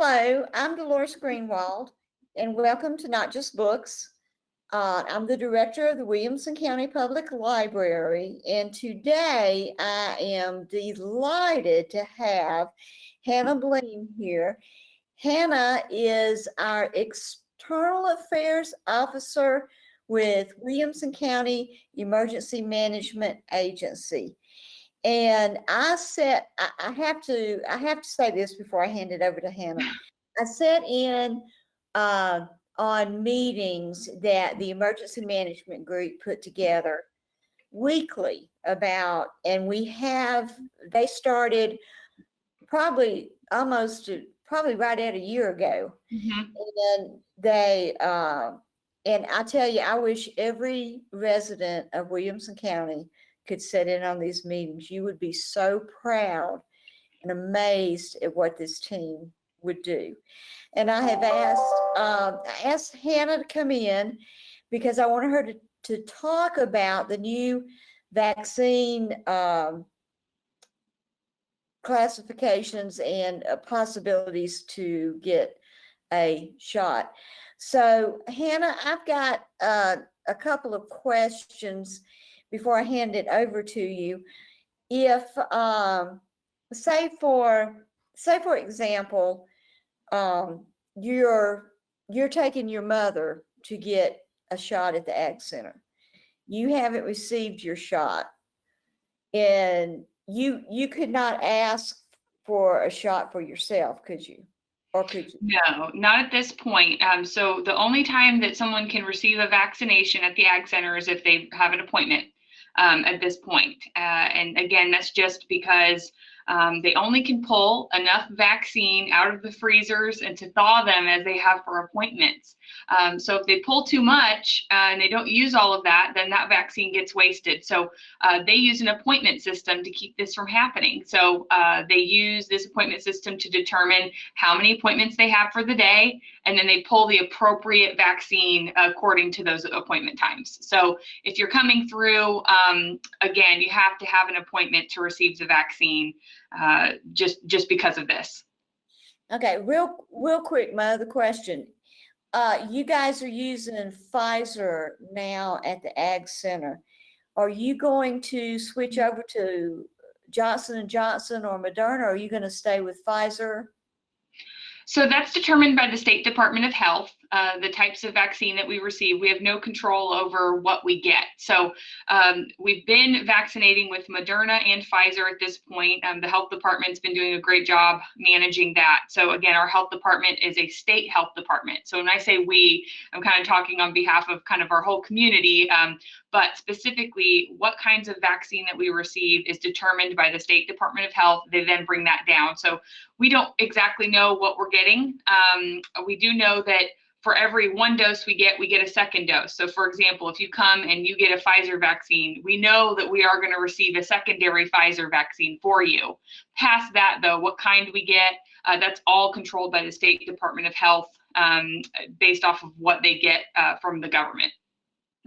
Hello, I'm Dolores Greenwald, and welcome to Not Just Books. I'm the director of the Williamson County Public Library, and today I am delighted to have Hannah Bleam here. Hannah is our External Affairs Officer with Williamson County Emergency Management Agency. And I have to say this before I hand it over to Hannah. I sat in on meetings that the emergency management group put together weekly and they started probably right at a year ago. And and I tell you, I wish every resident of Williamson County could sit in on these meetings. You would be so proud and amazed at what this team would do. And I have asked Hannah to come in because I wanted her to talk about the new vaccine classifications and possibilities to get a shot. So Hannah, I've got a couple of questions before I hand it over to you. If say for example, you're taking your mother to get a shot at the Ag Center. You haven't received your shot, and you could not ask for a shot for yourself, could you? Or could you? No, not at this point. So the only time that someone can receive a vaccination at the Ag Center is if they have an appointment at this point. And again, that's just because they only can pull enough vaccine out of the freezers and to thaw them as they have for appointments. So if they pull too much and they don't use all of that, then that vaccine gets wasted. So they use an appointment system to keep this from happening. So they use this appointment system to determine how many appointments they have for the day, and then they pull the appropriate vaccine according to those appointment times. So if you're coming through, again, you have to have an appointment to receive the vaccine just because of this. Okay, real quick, my other question. You guys are using Pfizer now at the Ag Center. Are you going to switch over to Johnson & Johnson or Moderna, or are you going to stay with Pfizer? So that's determined by the State Department of Health, the types of vaccine that we receive. We have no control over what we get. So we've been vaccinating with Moderna and Pfizer at this point. The health department's been doing a great job managing that. So again, our health department is a state health department. So when I say we, I'm kind of talking on behalf of kind of our whole community, but specifically what kinds of vaccine that we receive is determined by the State Department of Health. They then bring that down. So we don't exactly know what we're getting. We do know that for every one dose we get a second dose. So for example, if you come and you get a Pfizer vaccine, we know that we are going to receive a secondary Pfizer vaccine for you. Past that though, what kind we get, that's all controlled by the State Department of Health based off of what they get from the government.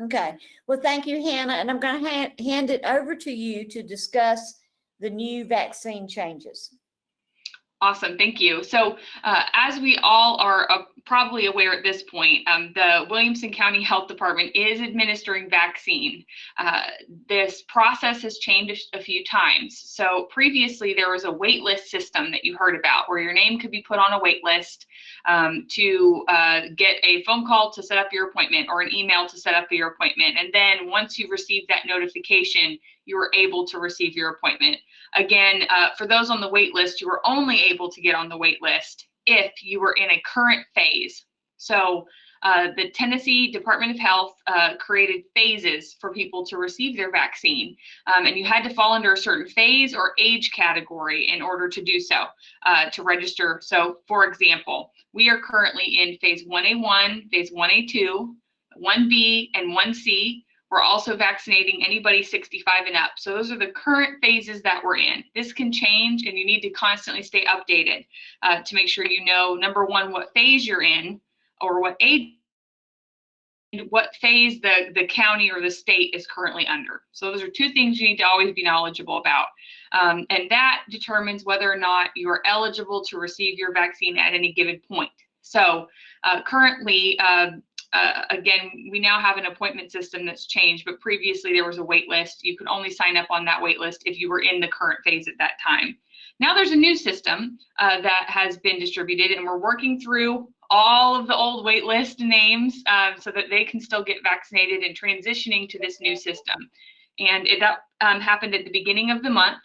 Okay, well, thank you, Hannah. And I'm going to hand it over to you to discuss the new vaccine changes. Awesome, thank you. So as we all are probably aware at this point, the Williamson County Health Department is administering vaccine. This process has changed a few times. So previously there was a wait list system that you heard about where your name could be put on a wait list to get a phone call to set up your appointment or an email to set up your appointment. And then once you received that notification, you were able to receive your appointment. Again, for those on the wait list, you were only able to get on the wait list if you were in a current phase. So the Tennessee Department of Health created phases for people to receive their vaccine. And you had to fall under a certain phase or age category in order to do so, to register. So for example, we are currently in phase 1A1, phase 1A2, 1B, and 1C. We're also vaccinating anybody 65 and up. So those are the current phases that we're in. This can change and you need to constantly stay updated to make sure you know, number one, what phase you're in or what age what phase the county or the state is currently under. So those are two things you need to always be knowledgeable about. And that determines whether or not you're eligible to receive your vaccine at any given point. So currently, again, we now have an appointment system that's changed, but previously there was a wait list. You could only sign up on that wait list if you were in the current phase at that time. Now there's a new system that has been distributed, and we're working through all of the old wait list names so that they can still get vaccinated and transitioning to this new system. And that happened at the beginning of the month.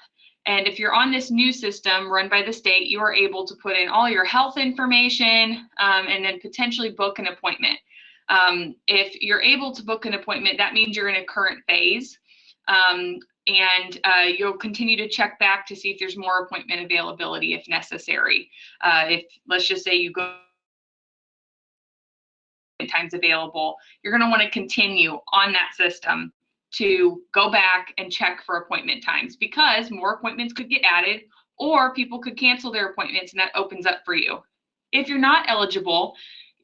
And if you're on this new system run by the state, you are able to put in all your health information and then potentially book an appointment. If you're able to book an appointment, that means you're in a current phase. And you'll continue to check back to see if there's more appointment availability if necessary. If, let's just say, you go times available, you're going to want to continue on that system to go back and check for appointment times, because more appointments could get added or people could cancel their appointments, and that opens up for you. If you're not eligible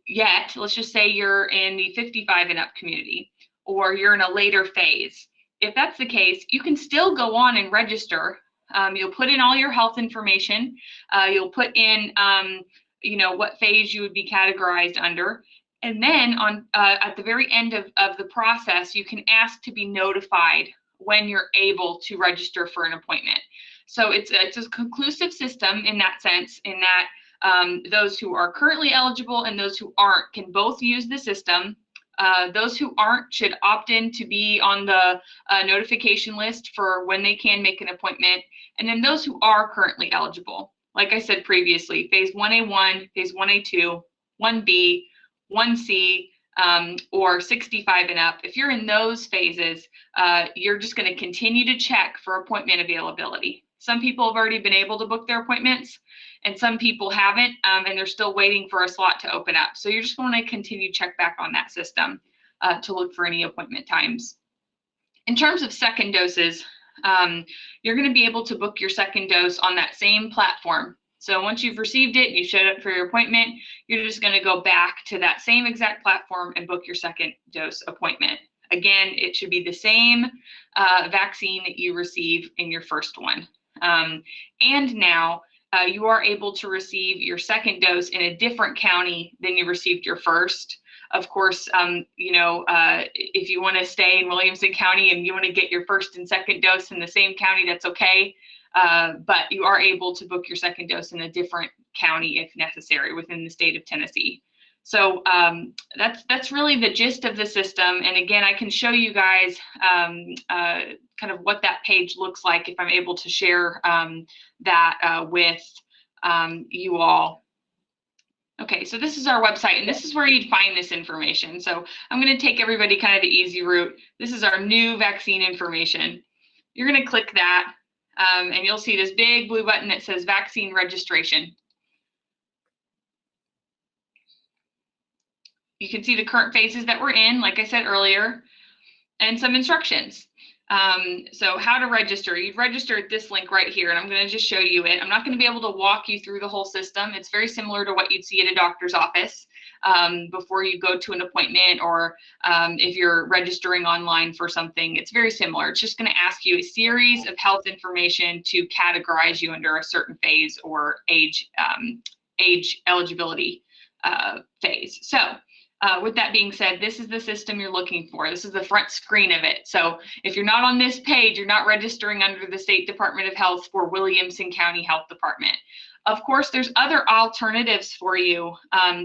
yet, let's just say you're in the 55 and up community, or you're in a later phase. If that's the case, you can still go on and register. You'll put in all your health information. You'll put in, what phase you would be categorized under. And then at the very end of the process, you can ask to be notified when you're able to register for an appointment. So it's a conclusive system in that sense, in that those who are currently eligible and those who aren't can both use the system. Those who aren't should opt in to be on the notification list for when they can make an appointment. And then those who are currently eligible, like I said previously, phase 1A1, phase 1A2, 1B, 1C, or 65 and up, if you're in those phases, you're just going to continue to check for appointment availability. Some people have already been able to book their appointments, and some people haven't, and they're still waiting for a slot to open up. So you're just going to continue to check back on that system to look for any appointment times. In terms of second doses, you're going to be able to book your second dose on that same platform. So once you've received it and you showed up for your appointment, you're just going to go back to that same exact platform and book your second dose appointment. Again, it should be the same vaccine that you receive in your first one. And now you are able to receive your second dose in a different county than you received your first. Of course, if you want to stay in Williamson County and you want to get your first and second dose in the same county, that's okay. But you are able to book your second dose in a different county if necessary within the state of Tennessee. So that's really the gist of the system. And again, I can show you guys kind of what that page looks like if I'm able to share that with you all. Okay, so this is our website, and this is where you'd find this information. So I'm going to take everybody kind of the easy route. This is our new vaccine information. You're going to click that, and you'll see this big blue button that says vaccine registration. You can see the current phases that we're in, like I said earlier, and some instructions. So how to register. You'd register at this link right here, and I'm going to just show you it. I'm not going to be able to walk you through the whole system. It's very similar to what you'd see at a doctor's office before you go to an appointment, or if you're registering online for something. It's very similar. It's just going to ask you a series of health information to categorize you under a certain phase or age eligibility phase. So with that being said, this is the system you're looking for. This is the front screen of it. So if you're not on this page, you're not registering under the State Department of Health for Williamson County Health Department. Of course, there's other alternatives for you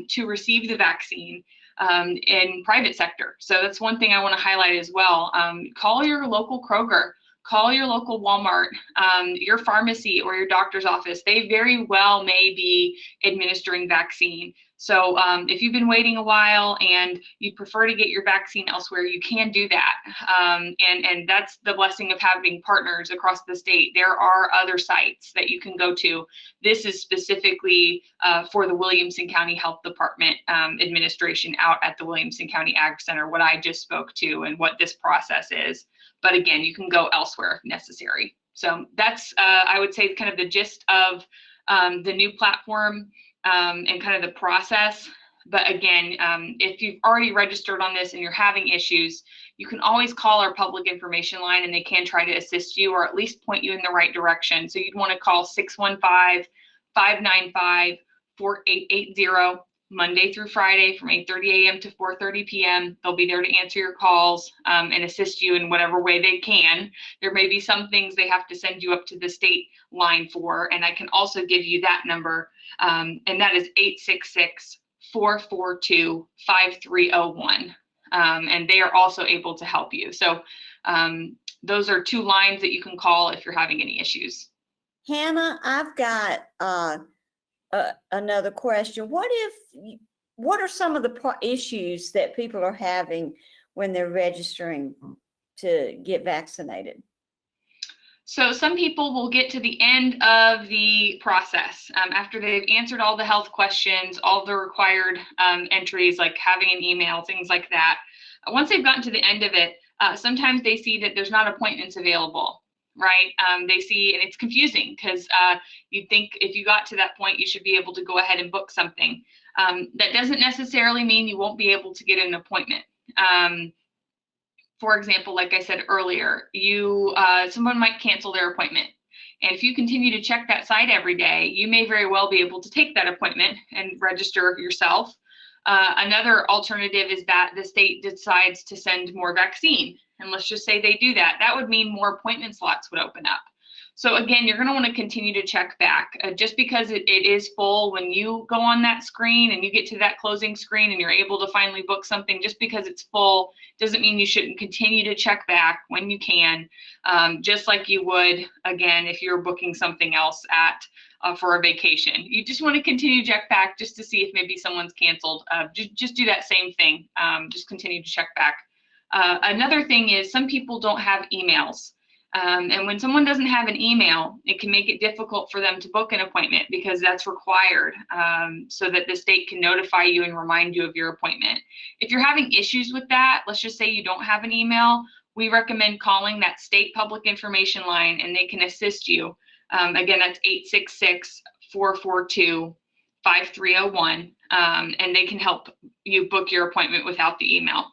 to receive the vaccine in private sector. So that's one thing I want to highlight as well. Call your local Kroger, call your local Walmart, your pharmacy, or your doctor's office. They very well may be administering vaccine. So if you've been waiting a while and you prefer to get your vaccine elsewhere, you can do that. And that's the blessing of having partners across the state. There are other sites that you can go to. This is specifically for the Williamson County Health Department administration out at the Williamson County Ag Center, what I just spoke to and what this process is. But again, you can go elsewhere if necessary. So that's, I would say, kind of the gist of the new platform and kind of the process. But again, if you've already registered on this and you're having issues, you can always call our public information line and they can try to assist you or at least point you in the right direction. So you'd want to call 615-595-4880 Monday through Friday from 8:30 a.m. to 4:30 p.m. They'll be there to answer your calls and assist you in whatever way they can. There may be some things they have to send you up to the state line for, and I can also give you that number, and that is 866-442-5301. And they are also able to help you. So those are two lines that you can call if you're having any issues. Hannah, I've got another question. What are some of the issues that people are having when they're registering to get vaccinated? So some people will get to the end of the process after they've answered all the health questions, all the required entries, like having an email, things like that. Once they've gotten to the end of it, sometimes they see that there's not appointments available, right? They see, and it's confusing because you'd think if you got to that point, you should be able to go ahead and book something. That doesn't necessarily mean you won't be able to get an appointment. For example, like I said earlier, someone might cancel their appointment. And if you continue to check that site every day, you may very well be able to take that appointment and register yourself. Another alternative is that the state decides to send more vaccine. And let's just say they do that. That would mean more appointment slots would open up. So again, you're going to want to continue to check back. Just because it is full, when you go on that screen and you get to that closing screen and you're able to finally book something, just because it's full doesn't mean you shouldn't continue to check back when you can, just like you would, again, if you're booking something else for a vacation. You just want to continue to check back just to see if maybe someone's canceled. Just do that same thing. Just continue to check back. Another thing is some people don't have emails. And when someone doesn't have an email, it can make it difficult for them to book an appointment because that's required so that the state can notify you and remind you of your appointment. If you're having issues with that, let's just say you don't have an email, we recommend calling that state public information line and they can assist you. Again, that's 866-442-5301, and they can help you book your appointment without the email.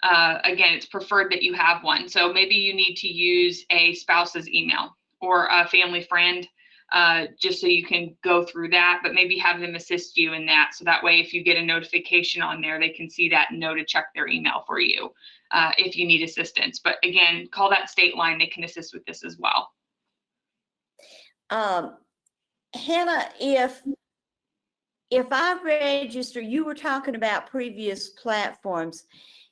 Again, it's preferred that you have one. So maybe you need to use a spouse's email or a family friend, just so you can go through that, but maybe have them assist you in that. So that way, if you get a notification on there, they can see that and know to check their email for you if you need assistance. But again, call that state line. They can assist with this as well. Hannah, if I register, you were talking about previous platforms.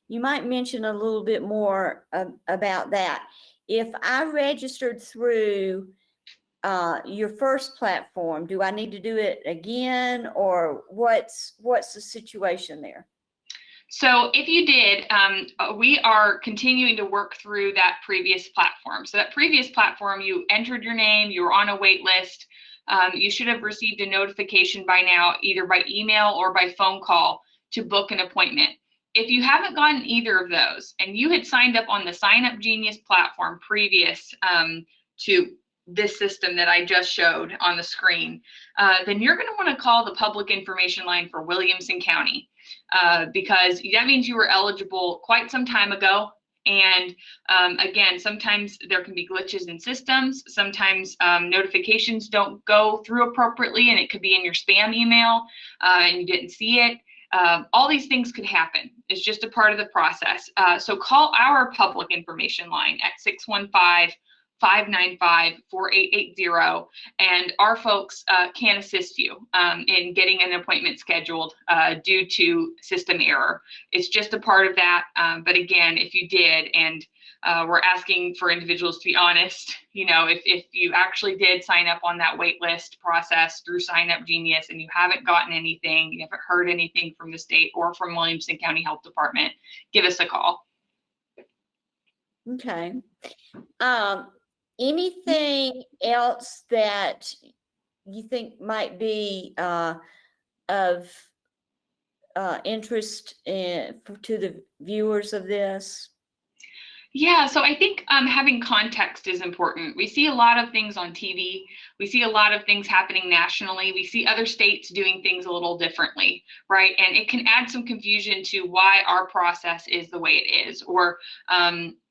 You might mention a little bit more about that. If I registered through your first platform, do I need to do it again, or what's the situation there? So if you did, we are continuing to work through that previous platform. So that previous platform, you entered your name, you were on a wait list. You should have received a notification by now, either by email or by phone call, to book an appointment. If you haven't gotten either of those and you had signed up on the Sign Up Genius platform previous to this system that I just showed on the screen, then you're going to want to call the public information line for Williamson County because that means you were eligible quite some time ago. And again, sometimes there can be glitches in systems. Sometimes notifications don't go through appropriately and it could be in your spam email and you didn't see it. All these things could happen. It's just a part of the process. So call our public information line at 615-595-4880, and our folks can assist you in getting an appointment scheduled due to system error. It's just a part of that. But again, if you did, and we're asking for individuals to be honest, if you actually did sign up on that wait list process through Sign Up Genius and you haven't gotten anything, you haven't heard anything from the state or from Williamson County Health Department, give us a call. Okay. Anything else that you think might be of interest to the viewers of this? Yeah, so I think having context is important. We see a lot of things on TV. We see a lot of things happening nationally. We see other states doing things a little differently, right? And it can add some confusion to why our process is the way it is, or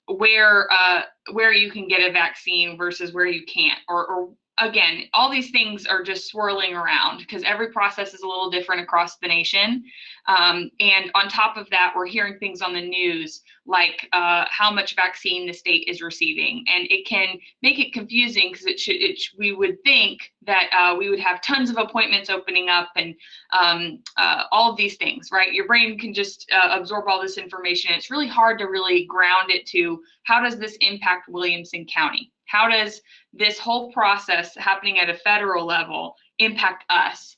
where you can get a vaccine versus where you can't, or again, all these things are just swirling around because every process is a little different across the nation. And on top of that, we're hearing things on the news like how much vaccine the state is receiving, and it can make it confusing because we would think that we would have tons of appointments opening up and all of these things, right? Your brain can just absorb all this information. It's really hard to really ground it to how does this impact Williamson County? How does this whole process happening at a federal level impact us?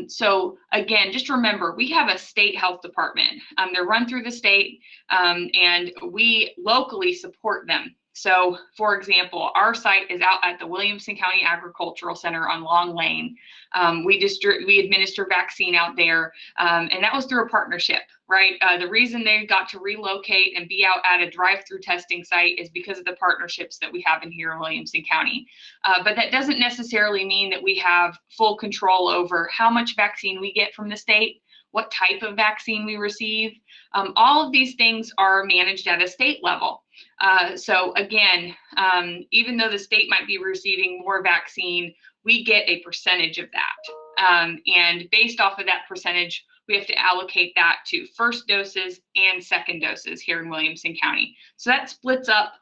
So again, just remember, we have a state health department. They're run through the state, and we locally support them. So for example, our site is out at the Williamson County Agricultural Center on Long Lane. We administer vaccine out there, and that was through a partnership, right? The reason they got to relocate and be out at a drive-through testing site is because of the partnerships that we have in here in Williamson County. But that doesn't necessarily mean that we have full control over how much vaccine we get from the state, what type of vaccine we receive. All of these things are managed at a state level. So again, even though the state might be receiving more vaccine, we get a percentage of that. And based off of that percentage, we have to allocate that to first doses and second doses here in Williamson County. So that splits up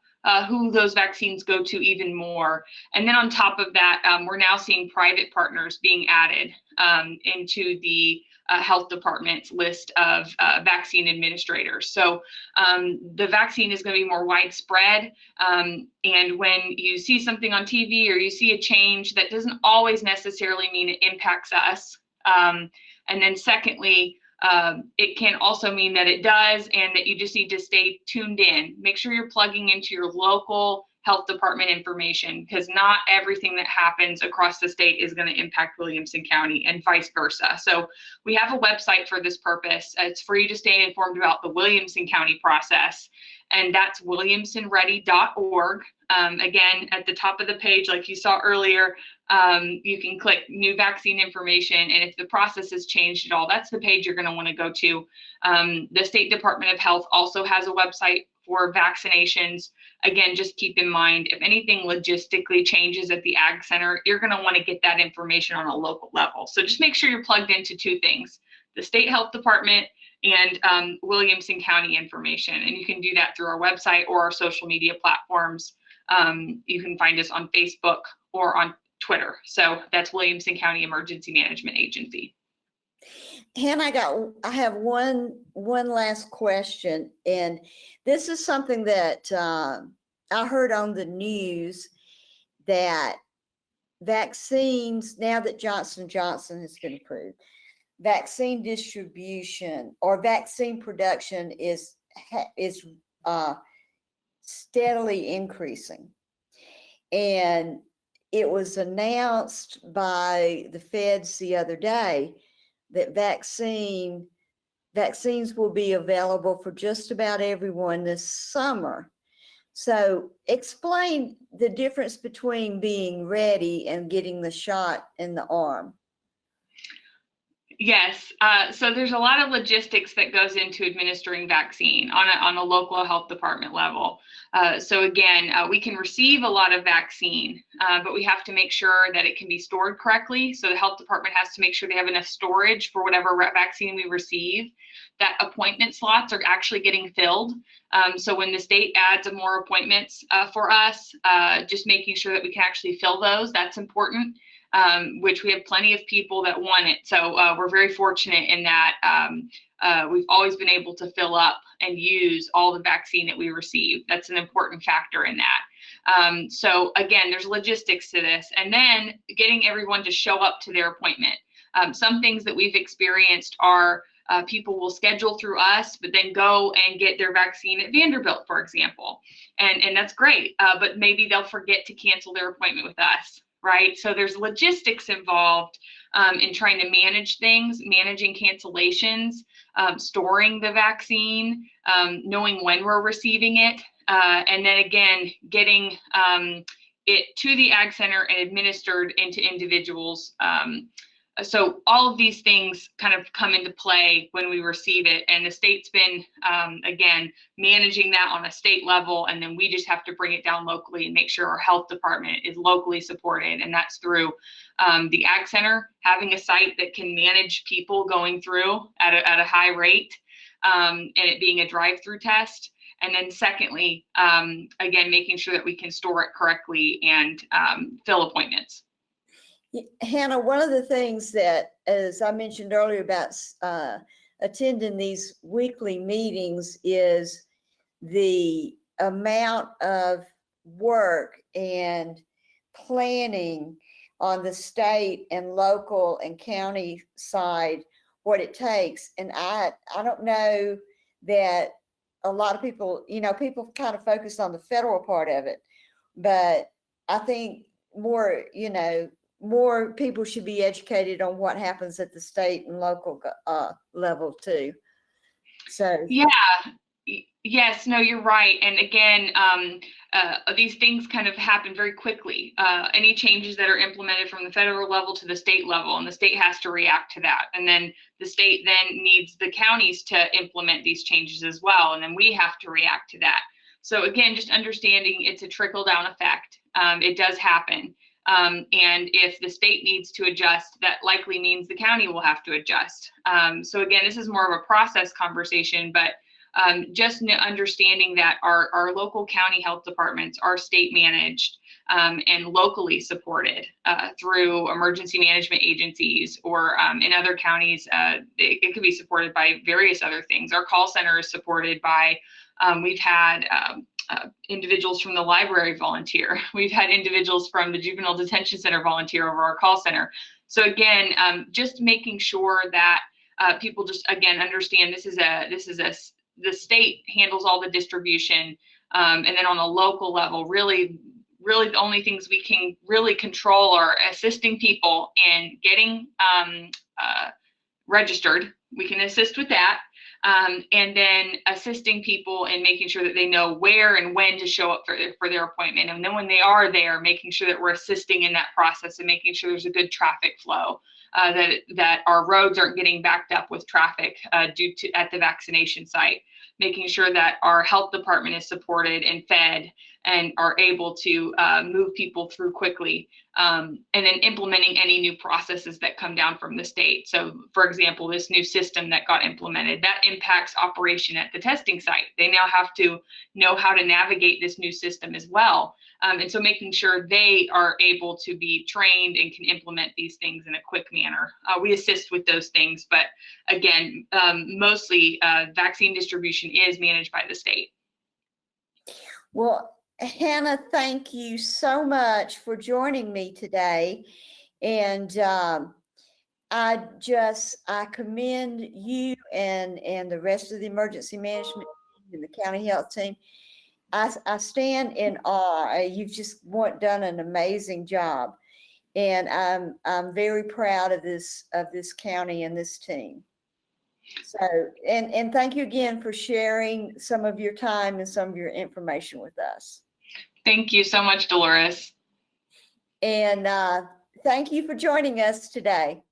who those vaccines go to even more. And then on top of that, we're now seeing private partners being added into the health department's list of vaccine administrators. So the vaccine is going to be more widespread. And when you see something on TV or you see a change, that doesn't always necessarily mean it impacts us. And then secondly, it can also mean that it does, and that you just need to stay tuned in. Make sure you're plugging into your local health department information, because not everything that happens across the state is going to impact Williamson County, and vice versa. So we have a website for this purpose. It's for you to stay informed about the Williamson County process, and that's williamsonready.org. Again, at the top of the page, like you saw earlier, you can click new vaccine information, and if the process has changed at all, that's the page you're going to want to go to. The State Department of Health also has a website for vaccinations. Again, just keep in mind, if anything logistically changes at the Ag Center, you're going to want to get that information on a local level. So just make sure you're plugged into two things: the State Health Department and Williamson County information. And you can do that through our website or our social media platforms. You can find us on Facebook or on Twitter. So that's Williamson County Emergency Management Agency. Hannah, I have one last question, and this is something that I heard on the news, that vaccines, now that Johnson & Johnson has been approved, vaccine distribution or vaccine production is steadily increasing. And it was announced by the feds the other day that vaccines will be available for just about everyone this summer. So explain the difference between being ready and getting the shot in the arm. Yes, so there's a lot of logistics that goes into administering vaccine on a local health department level. So again, we can receive a lot of vaccine, but we have to make sure that it can be stored correctly. So the health department has to make sure they have enough storage for whatever vaccine we receive, that appointment slots are actually getting filled. So when the state adds more appointments for us, just making sure that we can actually fill those, that's important. Which we have plenty of people that want it. So we're very fortunate in that we've always been able to fill up and use all the vaccine that we receive. That's an important factor in that. So again, there's logistics to this, and then getting everyone to show up to their appointment. Some things that we've experienced are people will schedule through us, but then go and get their vaccine at Vanderbilt, for example. And that's great, but maybe they'll forget to cancel their appointment with us. right? So there's logistics involved in trying to manage things, managing cancellations, storing the vaccine, knowing when we're receiving it, and then again, getting it to the Ag Center and administered into individuals. So all of these things kind of come into play when we receive it, and the state's been, again, managing that on a state level, and then we just have to bring it down locally and make sure our health department is locally supported, and that's through the Ag Center having a site that can manage people going through at a high rate, and it being a drive-through test. And then secondly, again, making sure that we can store it correctly and fill appointments. Hannah, one of the things that, as I mentioned earlier about attending these weekly meetings, is the amount of work and planning on the state and local and county side, what it takes. And I don't know that a lot of people, people kind of focus on the federal part of it, but I think more people should be educated on what happens at the state and local level too. So yeah, yes, no, you're right. And again, these things kind of happen very quickly. Any changes that are implemented from the federal level to the state level, and the state has to react to that. And then the state then needs the counties to implement these changes as well. And then we have to react to that. So again, just understanding it's a trickle down effect. It does happen. And if the state needs to adjust, that likely means the county will have to adjust. So again, this is more of a process conversation, but just understanding that our local county health departments are state managed and locally supported through emergency management agencies, or in other counties, it could be supported by various other things. Our call center is supported by, we've had individuals from the library volunteer. We've had individuals from the juvenile detention center volunteer over our call center. So again, just making sure that people just, again, understand the state handles all the distribution. And then on a local level, really the only things we can really control are assisting people in getting registered. We can assist with that. And then assisting people in making sure that they know where and when to show up for their appointment. And then when they are there, making sure that we're assisting in that process and making sure there's a good traffic flow, that our roads aren't getting backed up with traffic due to at the vaccination site, making sure that our health department is supported and fed and are able to move people through quickly, and then implementing any new processes that come down from the state. So for example, this new system that got implemented, that impacts operation at the testing site. They now have to know how to navigate this new system as well. And so making sure they are able to be trained and can implement these things in a quick manner. We assist with those things, but again, mostly vaccine distribution is managed by the state. Well, Hannah, thank you so much for joining me today. And I commend you and the rest of the emergency management and the county health team. I stand in awe. You've just done an amazing job, and I'm very proud of this county and this team. So, and thank you again for sharing some of your time and some of your information with us. Thank you so much, Dolores. And thank you for joining us today.